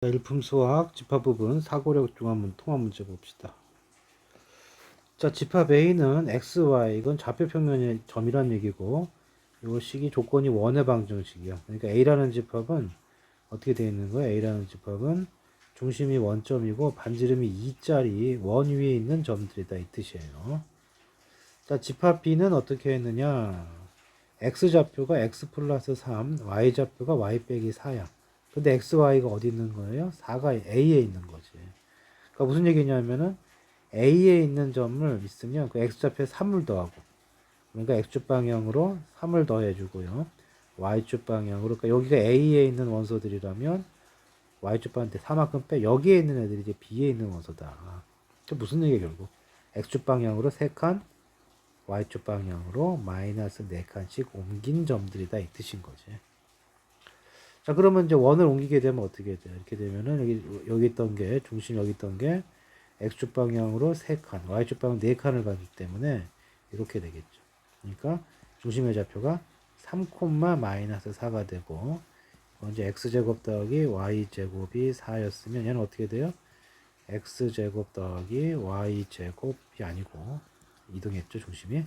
일품 수학 집합 부분 사고력 중한 통합 문제 봅시다. 자, 집합 A는 x, y 이건 좌표 평면의 점이란 얘기고 이 식이 조건이 원의 방정식이야. 그러니까 A라는 집합은 어떻게 되어 있는 거야? A라는 집합은 중심이 원점이고 반지름이 2짜리 원 위에 있는 점들이다 이 뜻이에요. 자, 집합 B는 어떻게 했느냐? x좌표가 x 플러스 3, y좌표가 y 빼기 4야. 근데 x, y가 어디 있는 거예요? 4가 A에 있는 거지. 그러니까 무슨 얘기냐면은 A에 있는 점을 있으면 그 x좌표에 3을 더하고, 그러니까 x축 방향으로 3을 더해주고요. y축 방향으로, 그러니까 여기가 A에 있는 원소들이라면 y축 방향 때 4만큼 빼. 여기에 있는 애들이 이제 B에 있는 원소다. 그 무슨 얘기야 결국? x축 방향으로 3칸, y축 방향으로 마이너스 4칸씩 옮긴 점들이다 이 뜻인 거지. 자, 그러면 이제 원을 옮기게 되면 어떻게 돼요? 이렇게 되면은 여기 있던 게, 중심 여기 있던 게 x축 방향으로 3칸, y축 방향 4칸을 가기 때문에 이렇게 되겠죠. 그러니까 중심의 좌표가 3, 마이너스 4가 되고, 이제 x제곱 더하기 y제곱이 4였으면 얘는 어떻게 돼요? x제곱 더하기 y제곱이 아니고 이동했죠, 중심이.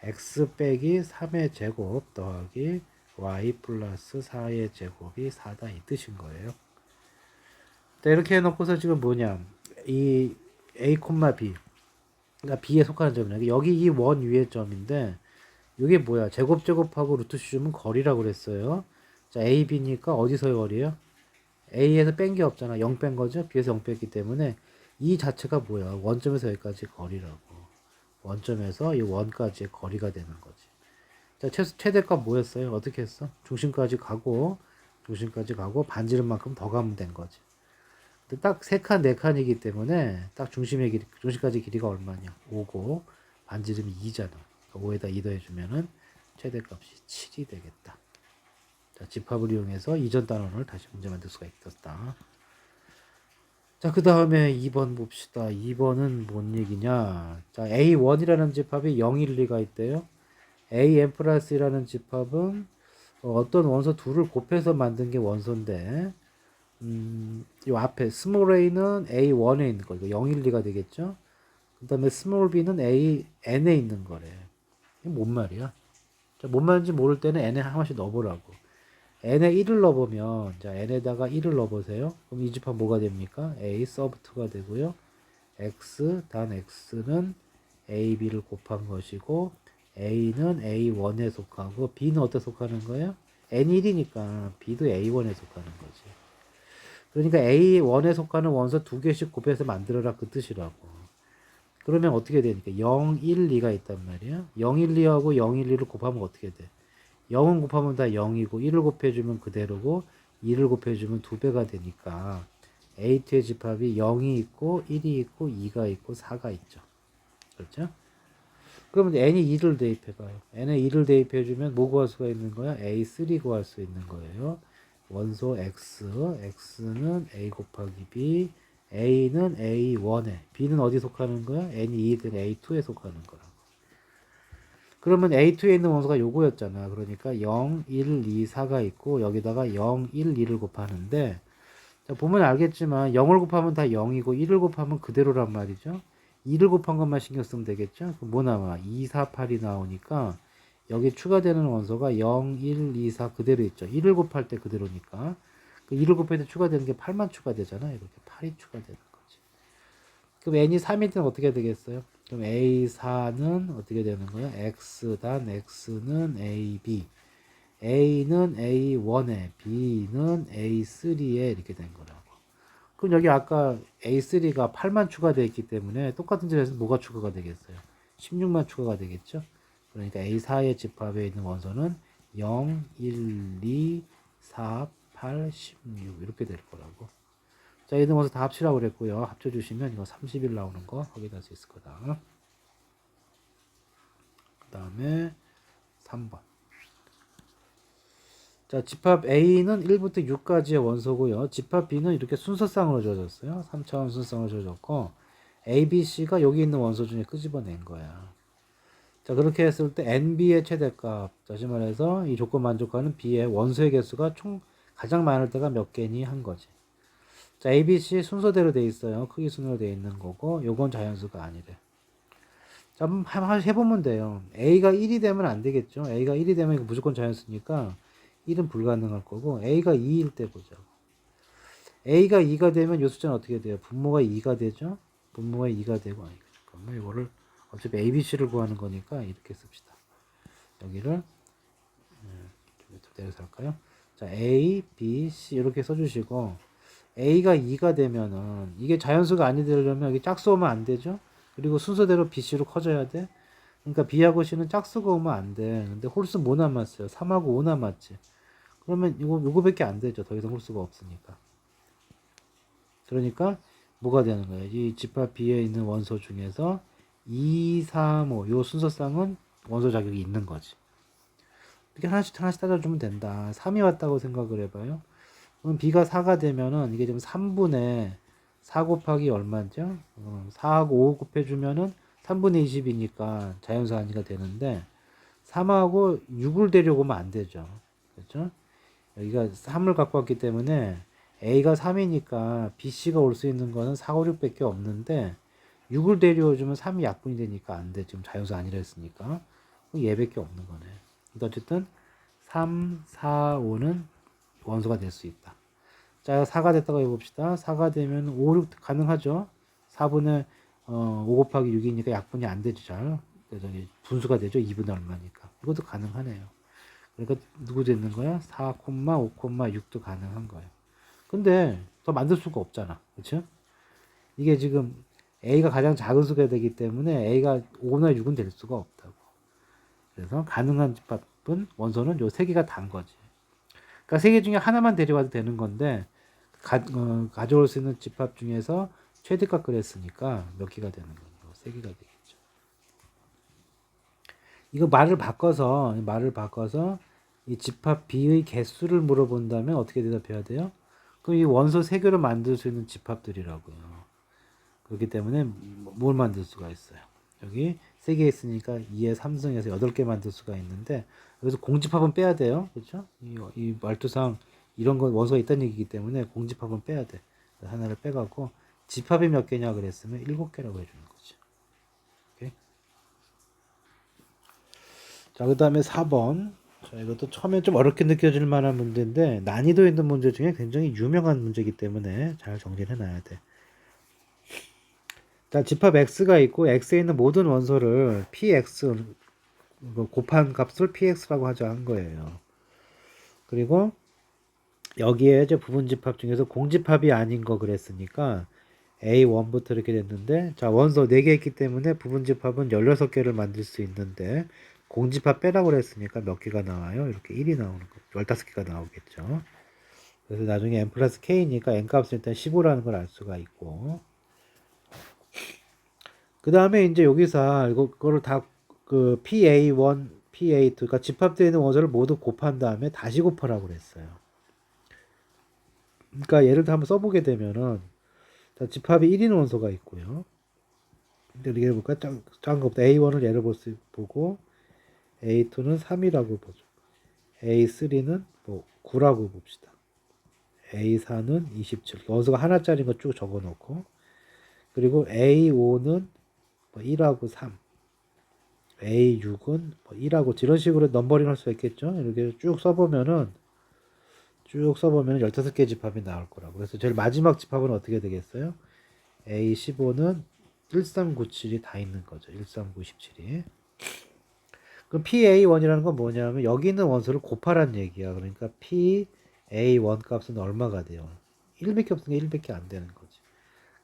x 빼기 3의 제곱 더하기 y 플러스 4의 제곱이 4다 이 뜻인 거예요. 자, 이렇게 해놓고서 지금 뭐냐, 이 a, b, 그러니까 b에 속하는 점이냐, 여기 이 원 위의 점인데 이게 뭐야, 제곱하고 루트 씌우면 거리라고 그랬어요. 자, a, b니까 어디서의 거리예요? a에서 뺀 게 없잖아. 0 뺀 거죠. b에서 0 뺐기 때문에 이 자체가 뭐야, 원점에서 여기까지 거리라고. 원점에서 이 원까지의 거리가 되는 거지. 자, 최대값 뭐였어요? 어떻게 했어? 중심까지 가고 반지름만큼 더 가면 된 거지. 근데 딱 3칸, 4칸이기 때문에 딱 중심까지 길이가 얼마냐? 5고 반지름이 2잖아. 5에다 2 더해주면은 최대값이 7이 되겠다. 자, 집합을 이용해서 이전 단원을 다시 문제 만들 수가 있었다. 자, 그 다음에 2번 봅시다. 2번은 뭔 얘기냐? 자, A1이라는 집합이 0, 1, 2가 있대요. AN 플러스라는 집합은 어떤 원소 둘을 곱해서 만든 게 원소인데, 이 앞에 스몰 a는 A1에 있는 거, 이거 0, 1, 2가 되겠죠? 그 다음에 스몰 b는 N에 있는 거래. 이게 뭔 말이야? 자, 뭔 말인지 모를 때는 N에 한 번씩 넣어보라고. N에 1을 넣어보면, 자, N에다가 1을 넣어보세요. 그럼 이 집합 뭐가 됩니까? A 서브 2가 되고요. X 단 X는 AB를 곱한 것이고, A는 A1에 속하고, B는 어디에 속하는 거예요? N1이니까 B도 A1에 속하는 거지. 그러니까 A1에 속하는 원소 2개씩 곱해서 만들어라 그 뜻이라고. 그러면 어떻게 되니까 0, 1, 2가 있단 말이야. 0, 1, 2하고 0, 1, 2를 곱하면 어떻게 돼? 0은 곱하면 다 0이고 1을 곱해주면 그대로고 2를 곱해주면 2배가 되니까 A2의 집합이 0이 있고 1이 있고 2가 있고 4가 있죠. 그렇죠? 그러면 n이 2를 대입해봐요. n에 2를 대입해주면 뭐 구할 수가 있는 거야? A3 구할 수 있는 거예요. 원소 x, x는 a 곱하기 b, a는 a1에, b는 어디 속하는 거야? n이 2든 a2에 속하는 거라고. 그러면 a2에 있는 원소가 요거였잖아. 그러니까 0, 1, 2, 4가 있고 여기다가 0, 1, 2를 곱하는데, 자, 보면 알겠지만 0을 곱하면 다 0이고 1을 곱하면 그대로란 말이죠. 2를 곱한 것만 신경 쓰면 되겠죠. 그럼 뭐 나와? 2, 4, 8이 나오니까 여기 추가되는 원소가 0, 1, 2, 4 그대로 있죠. 1을 곱할 때 그대로니까. 그 1을 곱할 때 추가되는 게 8만 추가되잖아. 이렇게 8이 추가되는 거지. 그럼 n이 3일 때는 어떻게 되겠어요? 그럼 A4는 어떻게 되는 거야? X 단 X는 AB. A는 A1에, B는 A3에 이렇게 된 거라고. 그럼 여기 아까 A3가 8만 추가되어 있기 때문에 똑같은 점에서 뭐가 추가가 되겠어요? 16만 추가가 되겠죠? 그러니까 A4의 집합에 있는 원소는 0, 1, 2, 4, 8, 16 이렇게 될 거라고. 자, 있는 원소 다 합치라고 그랬고요. 합쳐주시면 이거 30일 나오는 거 확인할 수 있을 거다. 그 다음에 3번. 자, 집합 A는 1부터 6까지의 원소고요. 집합 B는 이렇게 순서상으로 주어졌어요. 3차원 순서상으로 주어졌고 A, B, C가 여기 있는 원소 중에 끄집어낸 거야. 자, 그렇게 했을 때 NB의 최대값, 다시 말해서 이 조건 만족하는 B의 원소의 개수가 총 가장 많을 때가 몇 개니 한 거지. 자, ABC 순서대로 돼 있어요. 크기 순으로 돼 있는 거고, 요건 자연수가 아니래. 자, 한번 해보면 돼요. A가 1이 되면 안 되겠죠. A가 1이 되면 이거 무조건 자연수니까 1은 불가능할 거고, A가 2일 때 보자. A가 2가 되면 요 숫자는 어떻게 돼요? 분모가 2가 되죠? 분모가 2가 되고, 잠깐만, 이거를 어차피 ABC를 구하는 거니까 이렇게 씁시다. 여기를 좀 내려서 할까요? 자, A, B, C 이렇게 써주시고, A가 2가 되면은 이게 자연수가 아니 되려면 여기 짝수 오면 안 되죠? 그리고 순서대로 BC로 커져야 돼. 그러니까 B하고 C는 짝수가 오면 안 돼. 근데 홀수 뭐 남았어요? 3하고 5 남았지. 그러면 요거밖에 안 되죠. 더 이상 홀수가 없으니까. 그러니까 뭐가 되는 거예요? 이 집합 B에 있는 원소 중에서 2, 3, 5 요 순서상은 원소 자격이 있는 거지. 이렇게 하나씩 하나씩 따져주면 된다. 3이 왔다고 생각을 해봐요. 그럼 B가 4가 되면은 이게 지금 3분의 4 곱하기 얼마죠? 4하고 5 곱해주면은 3분의 20이니까 자연수 아니가 되는데 3하고 6을 데려오면 안 되죠. 그렇죠? 여기가 3을 갖고 왔기 때문에 A가 3이니까 BC가 올 수 있는 거는 4, 5, 6밖에 없는데 6을 데려오주면 3이 약분이 되니까 안 돼. 지금 자연수 아니라 했으니까. 얘밖에 없는 거네. 어쨌든 3, 4, 5는 원소가 될 수 있다. 자, 4가 됐다고 해봅시다. 4가 되면 5, 6 가능하죠. 4분의 5 곱하기 6이니까 약분이 안 되죠. 잘. 저기 분수가 되죠. 2분의 얼마니까. 이것도 가능하네요. 그러니까 누구 되는 거야? 4, 5, 6도 가능한 거예요. 근데 더 만들 수가 없잖아. 그렇죠? 이게 지금 A가 가장 작은 수가 되기 때문에 A가 5나 6은 될 수가 없다고. 그래서 가능한 집합은 원소는 요 세 개가 단 거지. 그러니까 세 개 중에 하나만 데려와도 되는 건데 가져올 수 있는 집합 중에서 최대값 그랬으니까 몇 개가 되는 거예요? 세 개가 되겠죠. 이거 말을 바꿔서 이 집합 B의 개수를 물어본다면 어떻게 대답해야 돼요? 그럼 이 원소 세 개로 만들 수 있는 집합들이라고요. 그렇기 때문에 뭘 만들 수가 있어요. 여기 세 개 있으니까 2의 3승에서 8개 만들 수가 있는데 여기서 공집합은 빼야 돼요. 그렇죠? 이 말투상 이런 건 원소가 있다는 얘기이기 때문에 공집합은 빼야 돼. 하나를 빼갖고 집합이 몇 개냐 그랬으면 7개라고 해주는 거죠. 오케이? 자, 그 다음에 4번. 자, 이것도 처음에 좀 어렵게 느껴질 만한 문제인데 난이도 있는 문제 중에 굉장히 유명한 문제이기 때문에 잘 정리를 해놔야 돼. 자, 집합 x가 있고 x에 있는 모든 원소를 px 곱한 값을 px라고 하자 한 거예요. 그리고 여기에 이제 부분 집합 중에서 공집합이 아닌 거 그랬으니까 A1부터 이렇게 됐는데 자, 원소 4개 있기 때문에 부분 집합은 16개를 만들 수 있는데 공집합 빼라고 그랬으니까 몇 개가 나와요? 이렇게 1이 나오는 거. 15개가 나오겠죠. 그래서 나중에 n 플러스 k니까 n 값은 일단 15라는 걸 알 수가 있고 그 다음에 이제 여기서 이거를 다 그 PA1, PA2, 그러니까 집합되어 있는 원소를 모두 곱한 다음에 다시 곱하라고 그랬어요. 그러니까 예를 들어 한번 써보게 되면은 집합이 1인 원소가 있고요. 근데 이렇게 해볼까? 작은 것부터 A1을 예를 보고 A2는 3이라고 보죠. A3는 뭐 9라고 봅시다. A4는 27. 원소가 하나짜리인 거 쭉 적어놓고 그리고 A5는 뭐 1하고 3. A6은 뭐 1하고 이런 식으로 넘버링 할 수 있겠죠. 이렇게 쭉 써보면은 15개 집합이 나올 거라고. 그래서 제일 마지막 집합은 어떻게 되겠어요? A15는 1397이 다 있는 거죠. 1397이. 그럼 PA1이라는 건 뭐냐면 여기 있는 원소를 곱하라는 얘기야. 그러니까 PA1 값은 얼마가 돼요? 1밖에 없으니까 1밖에 안 되는 거지.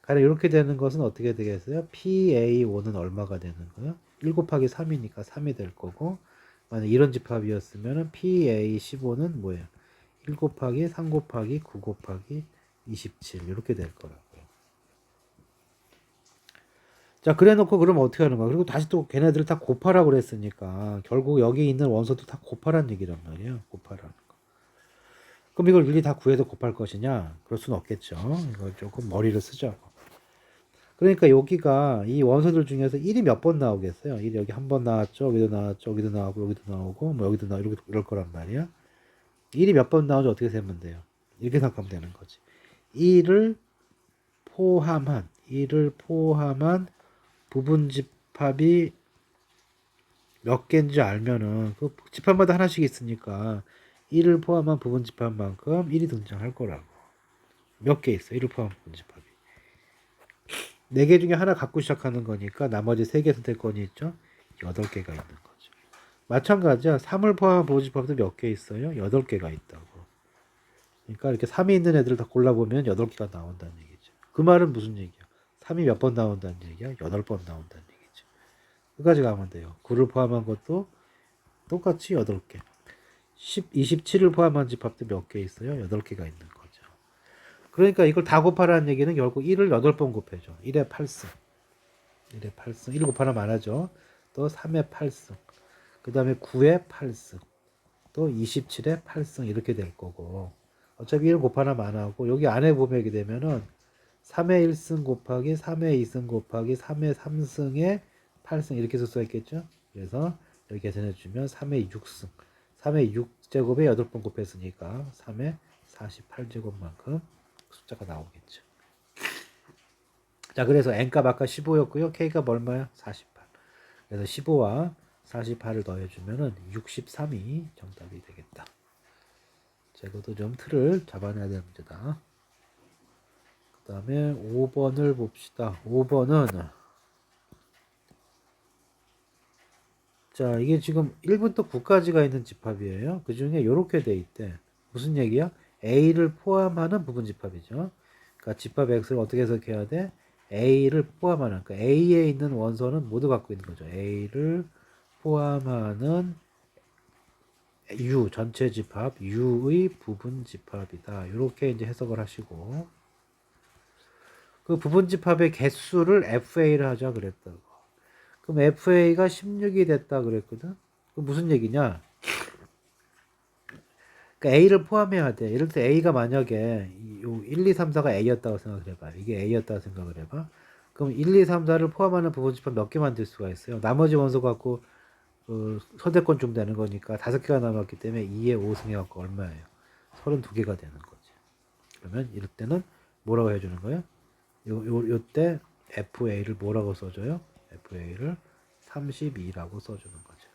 가령 이렇게 되는 것은 어떻게 되겠어요? PA5는 얼마가 되는 거예요? 1 곱하기 3이니까 3이 될 거고 만약 이런 집합이었으면 PA15는 뭐예요? 1 곱하기 3 곱하기 9 곱하기 27 이렇게 될 거라고요. 자, 그래 놓고 그러면 어떻게 하는 거야? 그리고 다시 또 걔네들을 다 곱하라고 그랬으니까 결국 여기 있는 원소도 다 곱하라는 얘기란 말이에요. 곱하라는 거. 그럼 이걸 일일이 다 구해서 곱할 것이냐? 그럴 수는 없겠죠. 이걸 조금 머리를 쓰자고. 그러니까 여기가 이 원소들 중에서 1이 몇 번 나오겠어요? 1이 여기 한 번 나왔죠. 여기도 나왔죠. 여기도 나오고 여기도 나오고 뭐 여기도 나오고 이럴 거란 말이야. 1이 몇 번 나오는지 어떻게 세면 돼요? 이렇게 생각하면 되는 거지. 1을 포함한 부분 집합이 몇 개인지 알면은 그 집합마다 하나씩 있으니까 1을 포함한 부분 집합만큼 1이 등장할 거라고. 몇 개 있어? 1을 포함한 부분 집합이. 4개 중에 하나 갖고 시작하는 거니까 나머지 3개 선택권이 있죠? 8개가 있는 거죠. 마찬가지야. 3을 포함한 부분 집합도 몇 개 있어요? 8개가 있다고. 그러니까 이렇게 3이 있는 애들을 다 골라보면 8개가 나온다는 얘기죠. 그 말은 무슨 얘기야? 3이 몇 번 나온다는 얘기야? 8번 나온다는 얘기죠. 끝까지 가면 돼요. 9를 포함한 것도 똑같이 8개. 27을 포함한 집합도 몇 개 있어요? 8개가 있는 거죠. 그러니까 이걸 다 곱하라는 얘기는 결국 1을 8번 곱해줘. 1의 8승. 1 곱하면 많아져. 또 3의 8승. 그 다음에 9의 8승. 또 27의 8승 이렇게 될 거고. 어차피 1 곱하나 많아하고 여기 안에 보면 이렇게 되면은 3의 1승 곱하기 3의 2승 곱하기 3의 3승의 8승 이렇게 쓸 수가 있겠죠. 그래서 여기 계산해 주면 3의 6승 3의 6제곱에 8번 곱했으니까 3의 48제곱만큼 숫자가 나오겠죠. 자, 그래서 n값 아까 15였고요. k값 얼마야? 48. 그래서 15와 48을 더해주면은 63이 정답이 되겠다. 자, 이것도 좀 틀을 잡아내야 되는 문제다. 그 다음에 5번을 봅시다. 5번은 자, 이게 지금 1부터 9까지가 있는 집합이에요. 그 중에 이렇게 돼 있대. 무슨 얘기야? A를 포함하는 부분 집합이죠. 그러니까 집합 X를 어떻게 해석해야 돼? A를 포함하는, 그러니까 A에 있는 원소는 모두 갖고 있는 거죠. A를 포함하는 U, 전체 집합, U의 부분 집합이다. 이렇게 이제 해석을 하시고, 그 부분 집합의 개수를 FA를 하자 그랬다고. 그럼 FA가 16이 됐다 그랬거든? 그럼 무슨 얘기냐? 그러니까 A를 포함해야 돼. 예를 들어 A가 만약에 1, 2, 3, 4가 A였다고 생각을 해봐. 이게 A였다고 생각을 해봐. 그럼 1, 2, 3, 4를 포함하는 부분 집합 몇 개 만들 수가 있어요? 나머지 원소 갖고 선택권 좀 되는 거니까 5개가 남았기 때문에 2의 5승 해갖고 얼마예요? 32개가 되는 거지. 그러면 이럴 때는 뭐라고 해주는 거예요? 요때 FA를 뭐라고 써줘요? FA를 32라고 써주는 거죠.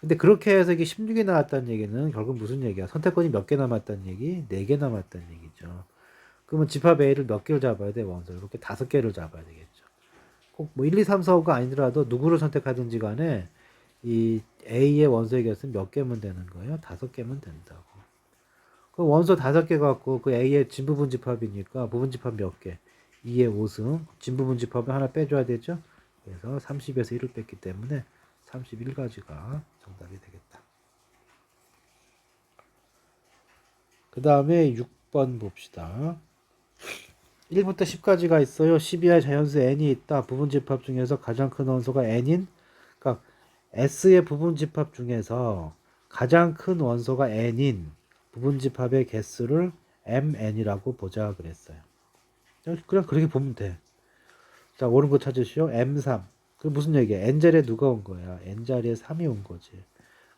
근데 그렇게 해서 이게 16이 나왔다는 얘기는 결국 무슨 얘기야? 선택권이 몇 개 남았다는 얘기? 4개 남았다는 얘기죠. 그러면 집합 A를 몇 개를 잡아야 돼? 원소. 이렇게 5개를 잡아야 되겠죠. 꼭 뭐 1, 2, 3, 4, 5가 아니더라도 누구를 선택하든지 간에 이 A의 원소의 개수는 몇 개면 되는 거예요? 5개면 된다고. 그 원소 5개 갖고 그 A의 진부분 집합이니까 부분 집합 몇 개? 2의 5승. 진부분 집합을 하나 빼줘야 되죠? 그래서 30에서 1을 뺐기 때문에 31가지가 정답이 되겠다. 그 다음에 6번 봅시다. 1부터 10까지가 있어요. 12의 자연수 n이 있다. 부분 집합 중에서 가장 큰 원소가 n인, 그러니까 S의 부분 집합 중에서 가장 큰 원소가 n인 부분 집합의 개수를 mn이라고 보자 그랬어요. 그냥 그렇게 보면 돼. 자, 옳은 거 찾으시오. m3. 그 무슨 얘기야? n자리에 누가 온 거야? n자리에 3이 온 거지.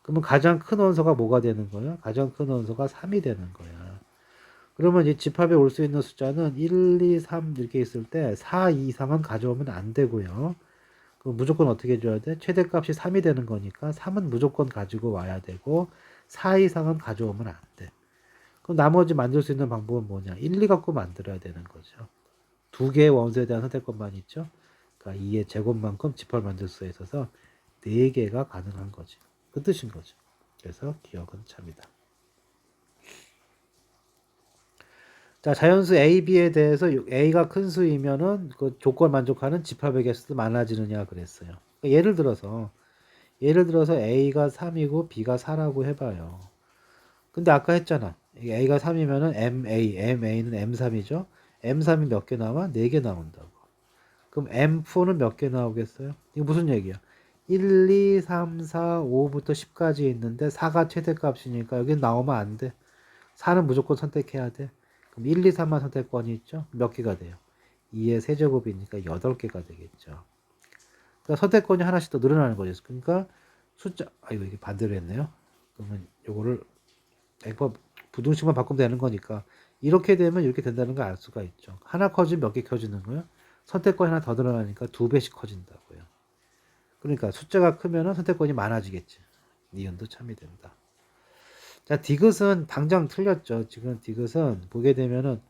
그러면 가장 큰 원소가 뭐가 되는 거야? 가장 큰 원소가 3이 되는 거야. 그러면 이 집합에 올 수 있는 숫자는 1, 2, 3 이렇게 있을 때 4 이상은 가져오면 안 되고요. 그럼 무조건 어떻게 해줘야 돼? 최대값이 3이 되는 거니까 3은 무조건 가지고 와야 되고 4 이상은 가져오면 안 돼. 그럼 나머지 만들 수 있는 방법은 뭐냐? 1, 2 갖고 만들어야 되는 거죠. 2개의 원소에 대한 선택권만 있죠. 그러니까 2의 제곱만큼 집합을 만들 수 있어서 4개가 가능한 거지. 그 뜻인 거죠. 그래서 기억은 참이다. 자, 자연수 A, B에 대해서 A가 큰 수이면은 그 조건 만족하는 집합의 개수도 많아지느냐 그랬어요. 그러니까 예를 들어서 A가 3이고 B가 4라고 해봐요. 근데 아까 했잖아. A가 3이면은 MA는 M3이죠. M3이 몇 개 나와? 4개 나온다고. 그럼 M4는 몇 개 나오겠어요? 이거 무슨 얘기야? 1, 2, 3, 4, 5부터 10까지 있는데 4가 최대값이니까 여기 나오면 안 돼. 4는 무조건 선택해야 돼. 그럼 1, 2, 3만 선택권이 있죠? 몇 개가 돼요? 2의 세제곱이니까 8개가 되겠죠. 그러니까 선택권이 하나씩 더 늘어나는 거죠. 그러니까 숫자, 이거 이게 반대로 했네요. 그러면 요거를 부등식만 바꾸면 되는 거니까 이렇게 되면 이렇게 된다는 걸 알 수가 있죠. 하나 커지면 몇 개 커지는 거예요? 선택권이 하나 더 늘어나니까 두 배씩 커진다고요. 그러니까 숫자가 크면은 선택권이 많아지겠지. 니은도 참이 된다. 자, 디귿은 당장 틀렸죠. 지금 디귿은 보게 되면은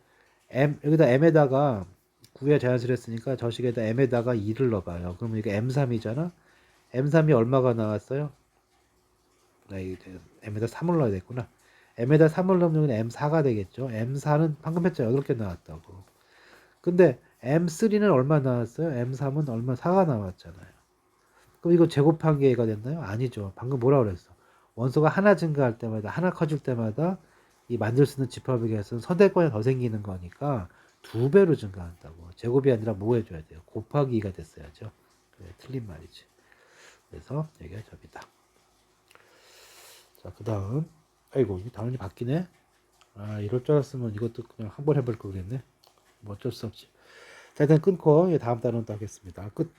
여기다 m에다가 9의 자연수를 했으니까 저식에다 m에다가 2를 넣어봐요. 그러면 이게 m3이잖아. m3이 얼마가 나왔어요? m에다 3을 넣어야 됐구나. m에다 3을 넣으면 m4가 되겠죠. m4는 방금 했죠. 8개 나왔다고. 근데 m3는 얼마 나왔어요? m3은 얼마? 4가 나왔잖아요. 그럼 이거 제곱한 게 얘가 됐나요? 아니죠. 방금 뭐라 그랬어? 원소가 하나 증가할 때마다, 하나 커질 때마다 이 만들 수 있는 집합의 개수는 선택권이 더 생기는 거니까 두 배로 증가한다고. 제곱이 아니라 뭐 해줘야 돼요? 곱하기 2가 됐어야죠. 그래, 틀린 말이지. 그래서 여기가 접이다. 자, 그 다음. 아이고, 이 단원이 바뀌네. 아, 이럴 줄 알았으면 이것도 그냥 한번 해볼 걸 그랬네. 뭐 어쩔 수 없지. 자, 일단 끊고 다음 단원 또 하겠습니다. 끝.